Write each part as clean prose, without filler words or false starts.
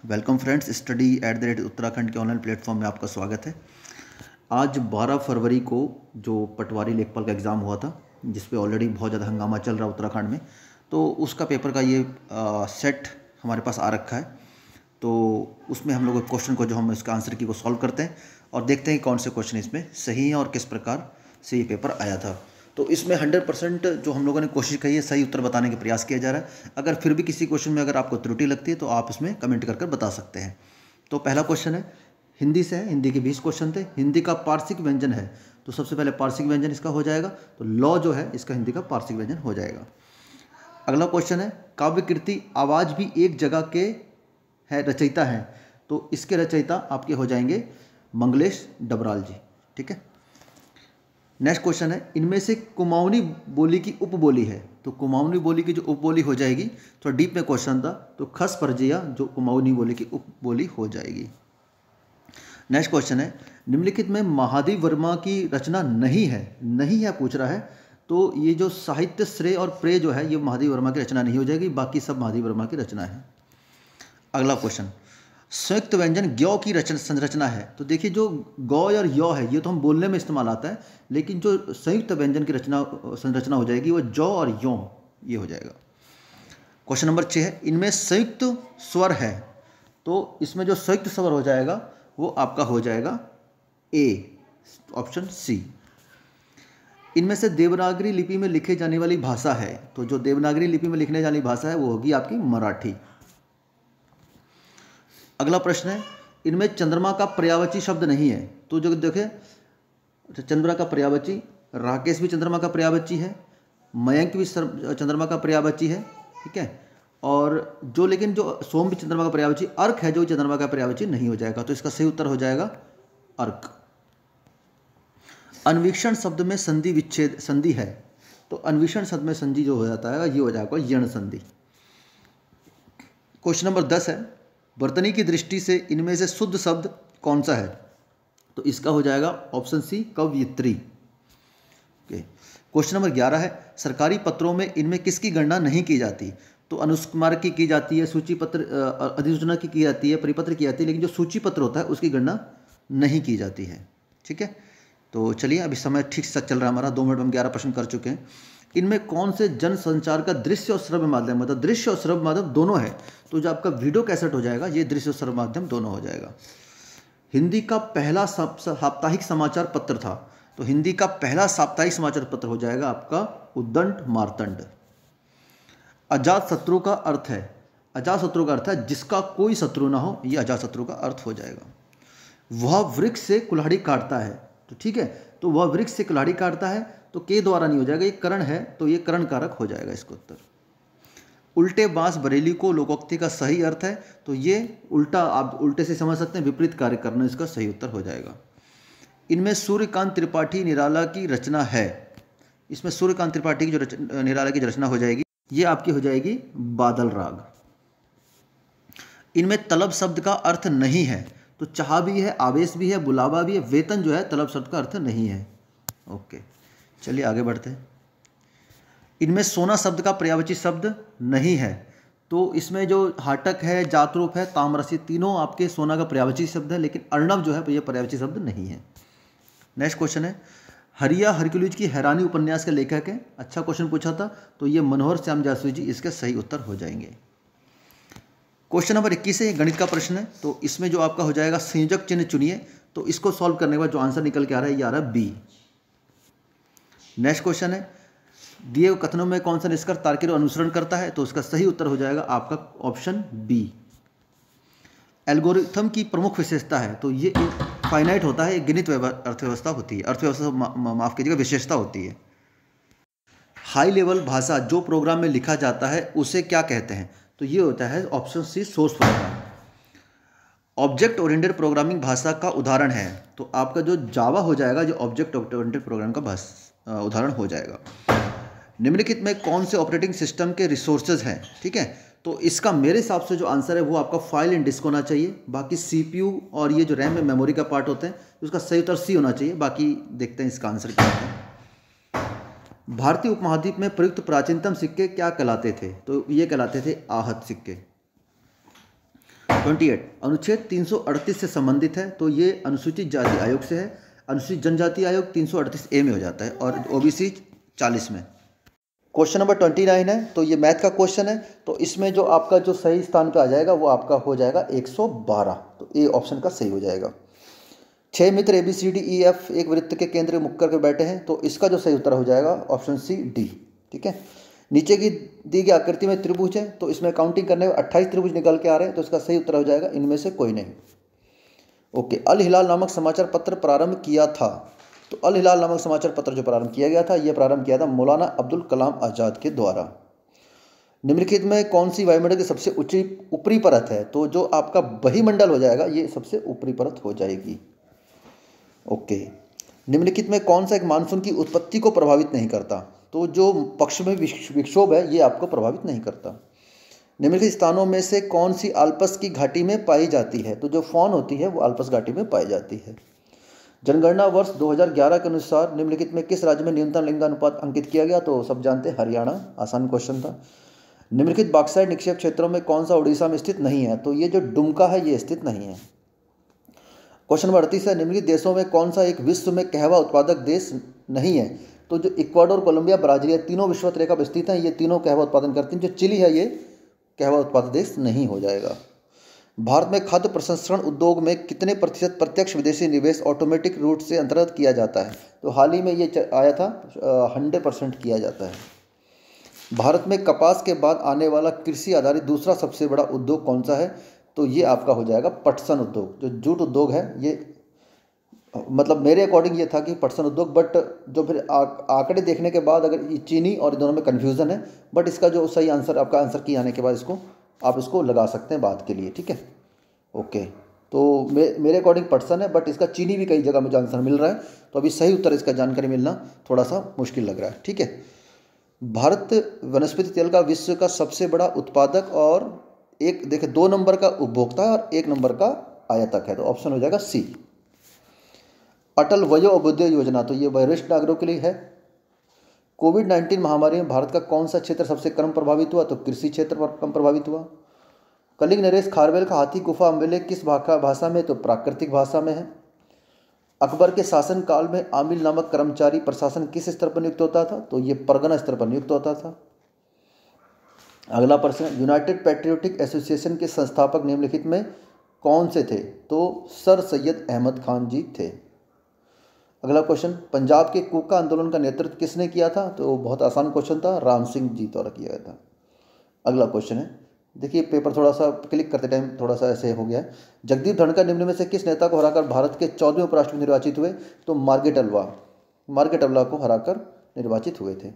Welcome friends, study at the rate Uttarakhand के online platform में आपका स्वागत है। आज 12 फरवरी को जो पटवारी लेखपाल का एग्ज़ाम हुआ था, जिस पे ऑलरेडी बहुत ज़्यादा हंगामा चल रहा है उत्तराखंड में, तो उसका पेपर का ये सेट हमारे पास आ रखा है। तो उसमें हम लोग क्वेश्चन को जो हम इसका आंसर की वो सॉल्व करते हैं और देखते हैं कौन से क्वेश्चन इसमें सही हैं और किस प्रकार से ये पेपर आया था। तो इसमें 100% जो हम लोगों ने कोशिश की है सही उत्तर बताने का प्रयास किया जा रहा है। अगर फिर भी किसी क्वेश्चन में अगर आपको त्रुटि लगती है तो आप इसमें कमेंट कर बता सकते हैं। तो पहला क्वेश्चन है, हिंदी से है। हिंदी के 20 क्वेश्चन थे। हिंदी का पार्श्विक व्यंजन है, तो सबसे पहले पार्श्विक व्यंजन इसका हो जाएगा। तो लॉ जो है इसका हिंदी का पार्श्विक व्यंजन हो जाएगा। अगला क्वेश्चन है, काव्य कृति आवाज भी एक जगह के है रचयिता है, तो इसके रचयिता आपके हो जाएंगे मंगलेश डबराल जी। ठीक है। नेक्स्ट क्वेश्चन है, इनमें से कुमाऊनी बोली की उपबोली है, तो कुमाऊनी बोली की जो उपबोली हो जाएगी, थोड़ा डीप में क्वेश्चन था, तो खस परजिया जो कुमाऊनी बोली की उपबोली हो जाएगी। नेक्स्ट क्वेश्चन है, निम्नलिखित में महादेव वर्मा की रचना नहीं है पूछ रहा है, तो ये जो साहित्य श्रेय और प्रेय जो है ये महादेव वर्मा की रचना नहीं हो जाएगी, बाकी सब महादेव वर्मा की रचना है। अगला क्वेश्चन, संयुक्त व्यंजन ग्यो की संरचना है, तो देखिए जो गौ और यौ है ये तो हम बोलने में इस्तेमाल आता है, लेकिन जो संयुक्त व्यंजन की संरचना हो जाएगी वो जौ और यो ये हो जाएगा। क्वेश्चन नंबर 6 है, इनमें संयुक्त स्वर है, तो इसमें जो संयुक्त स्वर हो जाएगा वो आपका हो जाएगा ए, ऑप्शन सी। इनमें से देवनागरी लिपि में लिखे जाने वाली भाषा है, तो जो देवनागरी लिपि में लिखने जाने वाली भाषा है वो होगी आपकी मराठी। अगला प्रश्न है, इनमें चंद्रमा का पर्यायवाची शब्द नहीं है, तो जो देखें चंद्रमा का पर्यायवाची, राकेश भी चंद्रमा का पर्यायवाची है, मयंक भी चंद्रमा का पर्यायवाची है। ठीक है। और जो लेकिन जो सोम भी चंद्रमा का पर्यायवाची, अर्क है जो चंद्रमा का पर्यायवाची नहीं हो जाएगा, तो इसका सही उत्तर हो जाएगा अर्क। अन्वीक्षण शब्द में संधि विच्छेद संधि है, तो अन्वीक्षण शब्द में संधि जो हो जाता है ये हो जाएगा यण संधि। क्वेश्चन नंबर 10 है, वर्तनी की दृष्टि से इनमें से शुद्ध शब्द कौन सा है, तो इसका हो जाएगा ऑप्शन सी कवयित्री। क्वेश्चन नंबर 11 है, सरकारी पत्रों में इनमें किसकी गणना नहीं की जाती, तो अनुस्मारक की जाती है, सूची पत्र अधिसूचना की जाती है, परिपत्र की जाती है, लेकिन जो सूची पत्र होता है उसकी गणना नहीं की जाती है। ठीक है। तो चलिए अभी समय ठीक से चल रहा है हमारा, 2 मिनट में हम 11 प्रश्न कर चुके हैं। इनमें कौन से जन संचार का दृश्य और श्रव्य माध्यम, मतलब दृश्य और श्रव्य माध्यम दोनों है, तो जो आपका वीडियो कैसेट हो जाएगा ये दृश्य और श्रव्य माध्यम दोनों हो जाएगा। हिंदी का पहला साप्ताहिक समाचार पत्र था, तो हिंदी का पहला साप्ताहिक समाचार पत्र हो जाएगा आपका उद्दंड मार्तंड। अजात शत्रु का अर्थ है, अजात शत्रु का अर्थ है जिसका कोई शत्रु ना हो, ये अजात शत्रु का अर्थ हो जाएगा। वह वृक्ष से कुल्हाड़ी काटता है, तो ठीक है, तो वह वृक्ष से कुल्हाड़ी काटता है, तो के द्वारा नहीं हो जाएगा, ये करण है, तो ये करण कारक हो जाएगा इसका उत्तर। उल्टे बांस बरेली को लोकोक्ति का सही अर्थ है, तो ये उल्टा, आप उल्टे से समझ सकते हैं, विपरीत कार्य करना इसका सही उत्तर हो जाएगा। इनमें सूर्यकांत त्रिपाठी निराला की रचना है, इसमें सूर्यकांत त्रिपाठी की जो निराला की रचना हो जाएगी ये आपकी हो जाएगी बादल राग। इनमें तलब शब्द का अर्थ नहीं है, तो चाह भी है, आवेश भी है, बुलावा भी है, वेतन जो है तलब शब्द का अर्थ नहीं है। ओके, चलिए आगे बढ़ते हैं। इनमें सोना शब्द का पर्यायवाची शब्द नहीं है, तो इसमें जो हाटक है, जातरूप है, ताम्रसी, तीनों आपके सोना का पर्यायवाची शब्द है, लेकिन अर्णव जो है ये पर्यायवाची शब्द नहीं है। नेक्स्ट क्वेश्चन है, हरिया हरक्यूलिस की हैरानी उपन्यास के लेखक है, अच्छा क्वेश्चन पूछा था, तो ये मनोहर श्याम जासूसी जी इसके सही उत्तर हो जाएंगे। क्वेश्चन नंबर 21 है, गणित का प्रश्न है, तो इसमें जो आपका हो जाएगा संयोजक चिन्ह चुनिए, तो इसको सॉल्व करने के बाद जो आंसर निकल के आ रहा है ये आ रहा है बी। नेक्स्ट क्वेश्चन है, दिए हुए कथनों में कौन सा निष्कर्ष तार्किक अनुसरण करता है, तो उसका सही उत्तर हो जाएगा आपका ऑप्शन बी। एल्गोरिथम की प्रमुख विशेषता है, तो ये फाइनाइट होता है, गिनित अर्थव्यवस्था होती है, अर्थव्यवस्था माफ कीजिएगा विशेषता होती है। हाई लेवल भाषा जो प्रोग्राम में लिखा जाता है उसे क्या कहते हैं, तो ये होता है option C source program. Object oriented programming भाषा का उदाहरण है, तो आपका जो जावा हो जाएगा जो ऑब्जेक्ट ओरिएंटेड प्रोग्राम का उदाहरण हो जाएगा। निम्नलिखित में कौन से ऑपरेटिंग सिस्टम के रिसोर्सेज हैं, ठीक है, तो इसका मेरे हिसाब से जो आंसर है वो आपका फाइल एंड डिस्क होना चाहिए, बाकी सीपीयू और ये जो रैम में मेमोरी का पार्ट होते हैं उसका सही उत्तर सी होना चाहिए। बाकी देखते हैं इसका आंसर क्या है। भारतीय उपमहाद्वीप में प्रयुक्त प्राचीनतम सिक्के क्या कहलाते थे, तो ये कहलाते थे आहत सिक्के। 28 अनुच्छेद 338 से संबंधित है, तो ये अनुसूचित जाति आयोग से है। अनुसूचित जनजाति आयोग 338A में हो जाता है और ओबीसी 40 में। क्वेश्चन नंबर 29 है, तो ये मैथ का क्वेश्चन है, तो इसमें जो आपका जो सही स्थान पे आ जाएगा वो आपका हो जाएगा 112, तो ए ऑप्शन का सही हो जाएगा। 6 मित्र ABCDEF एक वृत्त के केंद्र मुख करके बैठे हैं, तो इसका जो सही उत्तर हो जाएगा ऑप्शन सी डी। ठीक है, नीचे की दी गई आकृति में त्रिभुज है, तो इसमें काउंटिंग करने में 28 त्रिभुज निकल के आ रहे हैं, तो इसका सही उत्तर हो जाएगा इनमें से कोई नहीं। ओके, अल हिलाल नामक समाचार पत्र प्रारंभ किया था, तो अल हिलाल नामक समाचार पत्र जो प्रारंभ किया गया था, यह प्रारंभ किया था मौलाना अब्दुल कलाम आज़ाद के द्वारा। निम्नलिखित में कौन सी वायुमंडल की सबसे ऊपरी परत है, तो जो आपका बहिमंडल हो जाएगा ये सबसे ऊपरी परत हो जाएगी। ओके, निम्नलिखित में कौन सा एक मानसून की उत्पत्ति को प्रभावित नहीं करता, तो जो पश्चिमी विक्षोभ है ये आपको प्रभावित नहीं करता। निम्नलिखित स्थानों में से कौन सी आल्प्स की घाटी में पाई जाती है, तो जो फॉन होती है वो आल्प्स घाटी में पाई जाती है। जनगणना वर्ष 2011 के अनुसार निम्नलिखित में किस राज्य में न्यूनतम लिंगानुपात अंकित किया गया, तो सब जानते हैं हरियाणा, आसान क्वेश्चन था। निम्नलिखित बॉक्साइट निक्षेप क्षेत्रों में कौन सा उड़ीसा में स्थित नहीं है, तो ये जो डुमका है ये स्थित नहीं है। क्वेश्चन नंबर 38 है, निम्नलिखित देशों में कौन सा एक विश्व में कहवा उत्पादक देश नहीं है, तो जो इक्वाडोर, कोलंबिया, ब्राजील ये तीनों विषुवत रेखा पर स्थित हैं, ये तीनों कहवा उत्पादन करते हैं। जो चिली है ये कहवा उत्पादक देश नहीं हो जाएगा। भारत में खाद्य प्रसंस्करण उद्योग में कितने प्रतिशत प्रत्यक्ष विदेशी निवेश ऑटोमेटिक रूट से अंतर्गत किया जाता है, तो हाल ही में ये आया था 100% किया जाता है। भारत में कपास के बाद आने वाला कृषि आधारित दूसरा सबसे बड़ा उद्योग कौन सा है, तो ये आपका हो जाएगा पटसन उद्योग। जो जूट उद्योग है ये, मतलब मेरे अकॉर्डिंग ये था कि पटसन उद्योग, बट जो फिर आंकड़े देखने के बाद अगर ये चीनी और दोनों में कन्फ्यूज़न है, बट इसका जो सही आंसर आपका आंसर की आने के बाद इसको आप इसको लगा सकते हैं बात के लिए। ठीक है, ओके, तो मेरे अकॉर्डिंग पटसन है, बट इसका चीनी भी कई जगह मुझे आंसर मिल रहा है, तो अभी सही उत्तर इसका जानकारी मिलना थोड़ा सा मुश्किल लग रहा है। ठीक है, भारत वनस्पति तेल का विश्व का सबसे बड़ा उत्पादक और एक देखिए 2 नंबर का उपभोक्ता है और 1 नंबर का आयातक है, तो ऑप्शन हो जाएगा सी। अटल वयो अभ्युदय योजना, तो ये वरिष्ठ नागरिकों के लिए है। कोविड-19 महामारी में भारत का कौन सा क्षेत्र सबसे कम प्रभावित हुआ, तो कृषि क्षेत्र पर कम प्रभावित हुआ। कलिंग नरेश खारवेल का हाथी गुफा अम्बेले किस भाषा में, तो प्राकृतिक भाषा में है। अकबर के शासन काल में आमिल नामक कर्मचारी प्रशासन किस स्तर पर नियुक्त होता था, तो ये परगना स्तर पर नियुक्त होता था। अगला प्रश्न, यूनाइटेड पैट्रियोटिक एसोसिएशन के संस्थापक निम्नलिखित में कौन से थे, तो सर सैयद अहमद खान जी थे। अगला क्वेश्चन, पंजाब के कूका आंदोलन का नेतृत्व किसने किया था, तो बहुत आसान क्वेश्चन था, राम सिंह जी द्वारा किया गया था। अगला क्वेश्चन है, देखिए पेपर थोड़ा सा क्लिक करते टाइम थोड़ा सा ऐसे हो गया है। जगदीप धनखड़ निम्न में से किस नेता को हराकर भारत के 14वें उपराष्ट्रपति निर्वाचित हुए, तो मार्गरेट अल्वा को हराकर निर्वाचित हुए थे।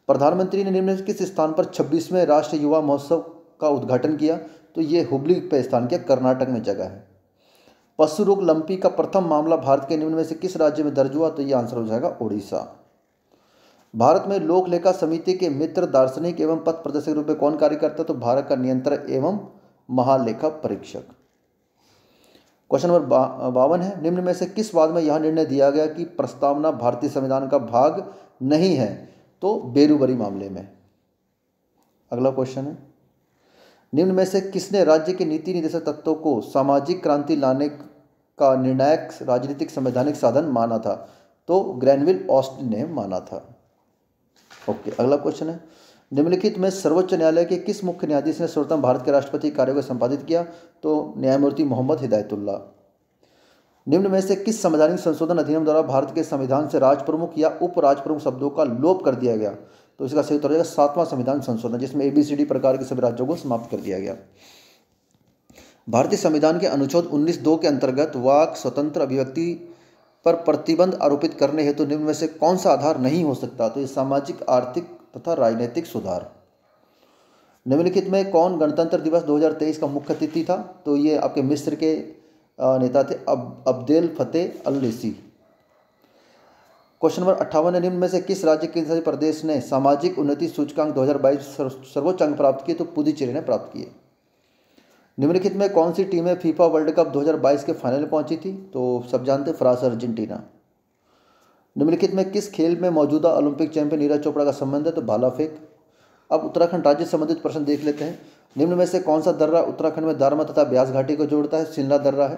प्रधानमंत्री ने निम्न में से किस स्थान पर 26वें राष्ट्रीय युवा महोत्सव का उद्घाटन किया, तो ये हुबली पे स्थान किया, कर्नाटक में जगह है। पशु रोग लंपी का प्रथम मामला भारत के निम्न में से किस राज्य में दर्ज हुआ, तो ये आंसर हो जाएगा ओडिशा। भारत में लोक लेखा समिति के मित्र दार्शनिक एवं पथ प्रदर्शक के रूप में कौन कार्य करता है, तो भारत का नियंत्रक एवं महालेखा परीक्षक। क्वेश्चन नंबर 52 है, निम्न में से किस वाद में यह निर्णय दिया गया कि प्रस्तावना भारतीय संविधान का भाग नहीं है, तो बेरूबरी मामले में। अगला क्वेश्चन है, निम्न में से किसने राज्य के नीति निर्देशक तत्वों को सामाजिक क्रांति लाने का निर्णायक राजनीतिक संवैधानिक साधन माना था, तो ग्रैनविल ऑस्टिन ने माना था। ओके, अगला क्वेश्चन है, निम्नलिखित में सर्वोच्च न्यायालय के किस मुख्य न्यायाधीश ने सर्वप्रथम भारत के राष्ट्रपति कार्यों को संपादित किया, तो न्यायमूर्ति मोहम्मद हिदायतुल्लाह। निम्न में से किस संवैधानिक संशोधन अधिनियम द्वारा भारत के संविधान से राज प्रमुख या उप राज प्रमुख शब्दों का लोप कर दिया गया, तो इसका सही उत्तर हो जाएगा 7वां संविधान संशोधन, जिसमें ABCD प्रकार के सभी राज्यों को समाप्त कर दिया गया। भारतीय संविधान के अनुच्छेद 19(2) के अंतर्गत वाक स्वतंत्र अभिव्यक्ति पर प्रतिबंध आरोपित करने हेतु निम्न में से कौन सा आधार नहीं हो सकता, तो ये सामाजिक, आर्थिक तथा राजनीतिक सुधार। निम्नलिखित में कौन गणतंत्र दिवस 2023 का मुख्य अतिथि था, तो ये आपके मिस्र के नेता थे Abdel Fattah al-Sisi. Question number 58 है, निम्न में से किस राज्य केंद्र शासित प्रदेश ने सामाजिक उन्नति सूचकांक 2022 सर्वोच्च अंक प्राप्त किए, तो पुदुचेरी ने प्राप्त किए। निम्नलिखित में कौन सी टीमें फीफा वर्ल्ड कप 2022 के फाइनल में पहुंची थी, तो सब जानते हैं फ्रांस अर्जेंटीना। निम्नलिखित में किस खेल में मौजूदा ओलंपिक चैंपियन नीरज चोपड़ा का संबंध है, तो भाला फेंक। अब उत्तराखंड राज्य संबंधित प्रश्न देख लेते हैं। निम्न में से कौन सा दर्रा उत्तराखंड में दारमा तथा ब्यास घाटी को जोड़ता है? शिमला दर्रा है।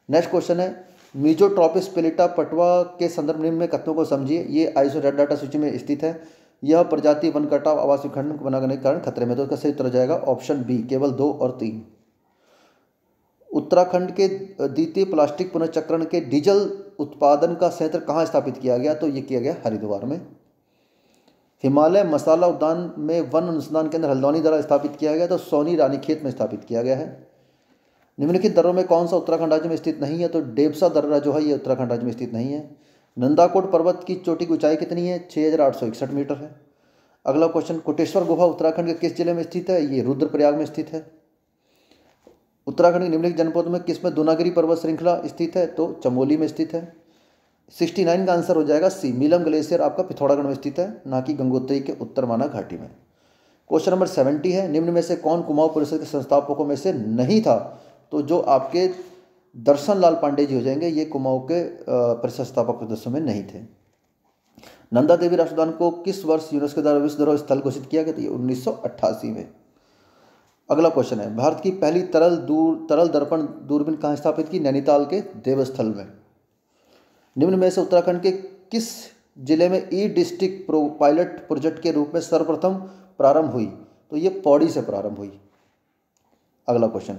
नेक्स्ट क्वेश्चन है, मीजोट्रॉपिस पिलिटा पटवा के संदर्भ निम्न में कथनों को समझिए। ये आईएसओ रेड डाटा सूची में स्थित है। यह प्रजाति वन कटाव आवास विखंडन को बनाने के कारण खतरे में। तो इसका सही उत्तर हो जाएगा ऑप्शन बी, केवल 2 और 3। उत्तराखंड के द्वितीय प्लास्टिक पुनर्चक्रण के डीजल उत्पादन का संयंत्र कहाँ स्थापित किया गया? तो ये किया गया हरिद्वार में। हिमालय मसाला उद्यान में वन अनुसंधान केंद्र हल्द्वानी द्वारा स्थापित किया गया, तो सोनी रानीखेत में स्थापित किया गया है। निम्नलिखित दर्रों में कौन सा उत्तराखंड राज्य में स्थित नहीं है? तो डेबसा दर्रा जो है ये उत्तराखंड राज्य में स्थित नहीं है। नंदाकोट पर्वत की चोटी की ऊंचाई कितनी है? 6861 मीटर है। अगला क्वेश्चन, कोटेश्वर गुफा उत्तराखंड के किस जिले में स्थित है? ये रुद्रप्रयाग में स्थित है। उत्तराखंड के निम्नलिखित जनपदों में किसमें दूनागिरी पर्वत श्रृंखला स्थित है? तो चमोली में स्थित है। 69 का आंसर हो जाएगा सी, मीलम ग्लेशियर आपका पिथौरागढ़ में स्थित है, ना कि गंगोत्री के उत्तर माना घाटी में। क्वेश्चन नंबर 70 है, निम्न में से कौन कुमाऊं परिषद के संस्थापकों में से नहीं था? तो जो आपके दर्शन लाल पांडे जी हो जाएंगे, ये कुमाऊं के परिषद संस्थापक सदस्यों में नहीं थे। नंदा देवी राष्ट्रीय उद्यान को किस वर्ष यूनेस्को द्वारा विश्व धरोहर स्थल घोषित किया गया? तो ये 1988 में। अगला क्वेश्चन है, भारत की पहली तरल दर्पण दूरबीन कहाँ स्थापित की? नैनीताल के देवस्थल में। निम्न में से उत्तराखंड के किस जिले में ई डिस्ट्रिक्ट पायलट प्रोजेक्ट के रूप में सर्वप्रथम प्रारंभ हुई? तो ये पौड़ी से प्रारंभ हुई। अगला क्वेश्चन,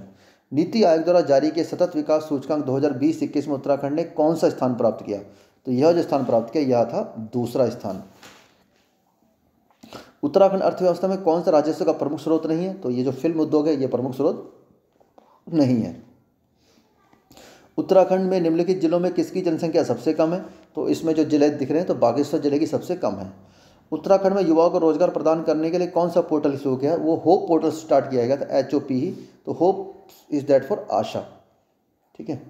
नीति आयोग द्वारा जारी किए सतत विकास सूचकांक 2020-21 में उत्तराखंड ने कौन सा स्थान प्राप्त किया? तो यह जो स्थान प्राप्त किया यह था दूसरा स्थान। उत्तराखंड अर्थव्यवस्था में कौन सा राजस्व का प्रमुख स्रोत नहीं है? तो ये जो फिल्म उद्योग है ये प्रमुख स्रोत नहीं है। उत्तराखंड में निम्नलिखित जिलों में किसकी जनसंख्या सबसे कम है? तो इसमें जो जिले दिख रहे हैं तो बागेश्वर जिले की सबसे कम है। उत्तराखंड में युवाओं को रोजगार प्रदान करने के लिए कौन सा पोर्टल शुरू किया है? वो होप पोर्टल स्टार्ट किया गया था, HOP ही। तो होप इज दैट फॉर आशा, ठीक है,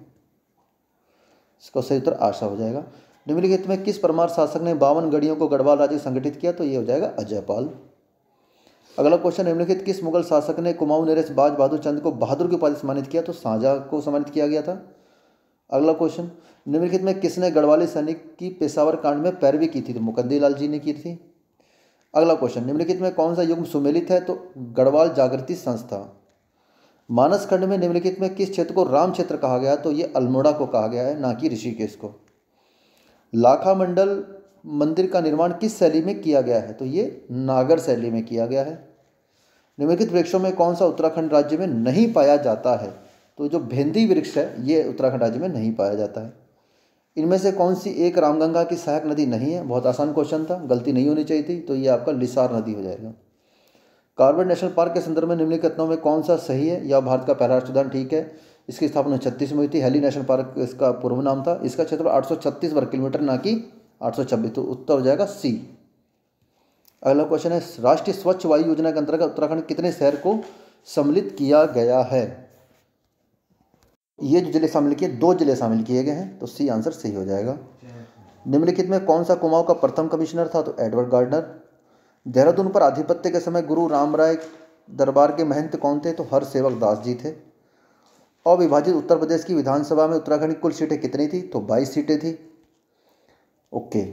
इसका सही उत्तर आशा हो जाएगा। निम्नलिखित में किस परमार शासक ने 52 गढ़ियों को गढ़वाल राज्य संगठित किया? तो ये हो जाएगा अजयपाल। अगला क्वेश्चन, निम्नलिखित किस मुगल शासक ने कुमाऊं नरेश बाज बहादुर चंद को बहादुर की उपाधि सम्मानित किया? तो शाहजहां को सम्मानित किया गया था। अगला क्वेश्चन, निम्नलिखित में किसने गढ़वाली सैनिक की पेशावर कांड में पैरवी की थी? तो मुकद्दी लाल जी ने की थी। अगला क्वेश्चन, निम्नलिखित में कौन सा युग्म सुमेलित है? तो गढ़वाल जागृति संस्था। मानस खंड में निम्नलिखित में किस क्षेत्र को राम क्षेत्र कहा गया? तो ये अल्मोड़ा को कहा गया है, ना कि ऋषिकेश को। लाखा मंडल मंदिर का निर्माण किस शैली में किया गया है? तो ये नागर शैली में किया गया है। निम्नलिखित वृक्षों में कौन सा उत्तराखंड राज्य में नहीं पाया जाता है? तो जो भेंदी वृक्ष है ये उत्तराखंड राज्य में नहीं पाया जाता है। इनमें से कौन सी एक रामगंगा की सहायक नदी नहीं है? बहुत आसान क्वेश्चन था, गलती नहीं होनी चाहिए थी, तो ये आपका लिसार नदी हो जाएगा। कॉर्बेट नेशनल पार्क के संदर्भ में निम्नलिखित कथनों में कौन सा सही है? यह भारत का पहला राष्ट्रीय उद्यान, ठीक है। इसकी स्थापना 36 में हुई थी। हेली नेशनल पार्क इसका पूर्व नाम था। इसका क्षेत्रफल 836 वर्ग किलोमीटर, ना कि 826। तो उत्तर हो जाएगा सी। अगला क्वेश्चन है, राष्ट्रीय स्वच्छ वायु योजना के अंतर्गत उत्तराखंड कितने शहर को सम्मिलित किया गया है? ये जो जिले शामिल किए, 2 जिले शामिल किए गए हैं, तो सी आंसर सही हो जाएगा। निम्नलिखित में कौन सा कुमाऊं का प्रथम कमिश्नर था? तो एडवर्ड गार्डनर। देहरादून पर आधिपत्य के समय गुरु रामराय दरबार के महंत कौन थे? तो हरसेवक दास जी थे। अविभाजित उत्तर प्रदेश की विधानसभा में उत्तराखंड की कुल सीटें कितनी थी? तो 22 सीटें थी। ओके,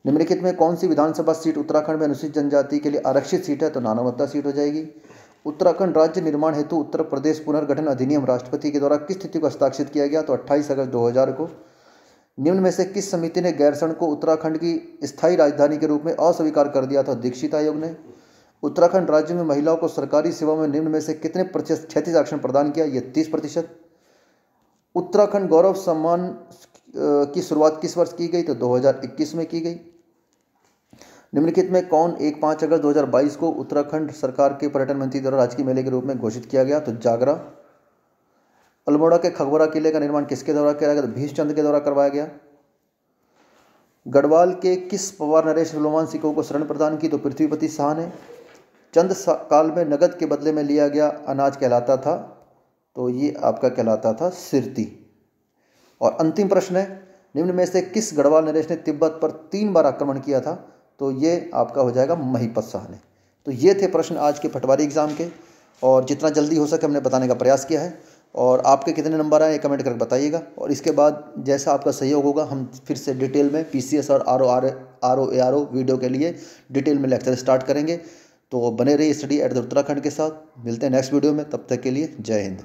निम्नलिखित में कौन सी विधानसभा सीट उत्तराखंड में अनुसूचित जनजाति के लिए आरक्षित सीट है? तो नानावत्ता सीट हो जाएगी। उत्तराखंड राज्य निर्माण हेतु उत्तर प्रदेश पुनर्गठन अधिनियम राष्ट्रपति के द्वारा किस तिथि को हस्ताक्षरित किया गया? तो 28 अगस्त 2000 को। निम्न में से किस समिति ने गैरसैंण को उत्तराखंड की स्थायी राजधानी के रूप में अस्वीकार कर दिया था? दीक्षित आयोग ने। उत्तराखंड राज्य में महिलाओं को सरकारी सेवा में निम्न में से कितने प्रतिशत क्षैतिज आरक्षण प्रदान किया? ये 30%। उत्तराखंड गौरव सम्मान की शुरुआत किस वर्ष की गई? तो 2021 में की गई। निम्नलिखित में कौन 5 अगस्त 2022 को उत्तराखंड सरकार के पर्यटन मंत्री द्वारा राजकीय मेले के रूप में घोषित किया गया? तो जागरा। अल्मोड़ा के खगवरा किले का निर्माण किसके द्वारा किया गया? तो भीष्मचंद्र के द्वारा करवाया गया। गढ़वाल के किस पवार नरेश फिल्मान सिखों को शरण प्रदान की? तो पृथ्वीपति शाह ने। चंद काल में नगद के बदले में लिया गया अनाज कहलाता था? तो ये आपका कहलाता था सिरती। और अंतिम प्रश्न है, निम्न में से किस गढ़वाल नरेश ने तिब्बत पर 3 बार आक्रमण किया था? तो ये आपका हो जाएगा महिपत शाह ने। तो ये थे प्रश्न आज के पटवारी एग्जाम के, और जितना जल्दी हो सके हमने बताने का प्रयास किया है। और आपके कितने नंबर आए कमेंट करके बताइएगा, और इसके बाद जैसा आपका सहयोग होगा हम फिर से डिटेल में PCS और RO ARO वीडियो के लिए डिटेल में लेक्चर स्टार्ट करेंगे। तो बने रहिए स्टडी एट द उत्तराखंड के साथ। मिलते हैं नेक्स्ट वीडियो में, तब तक के लिए जय हिंद।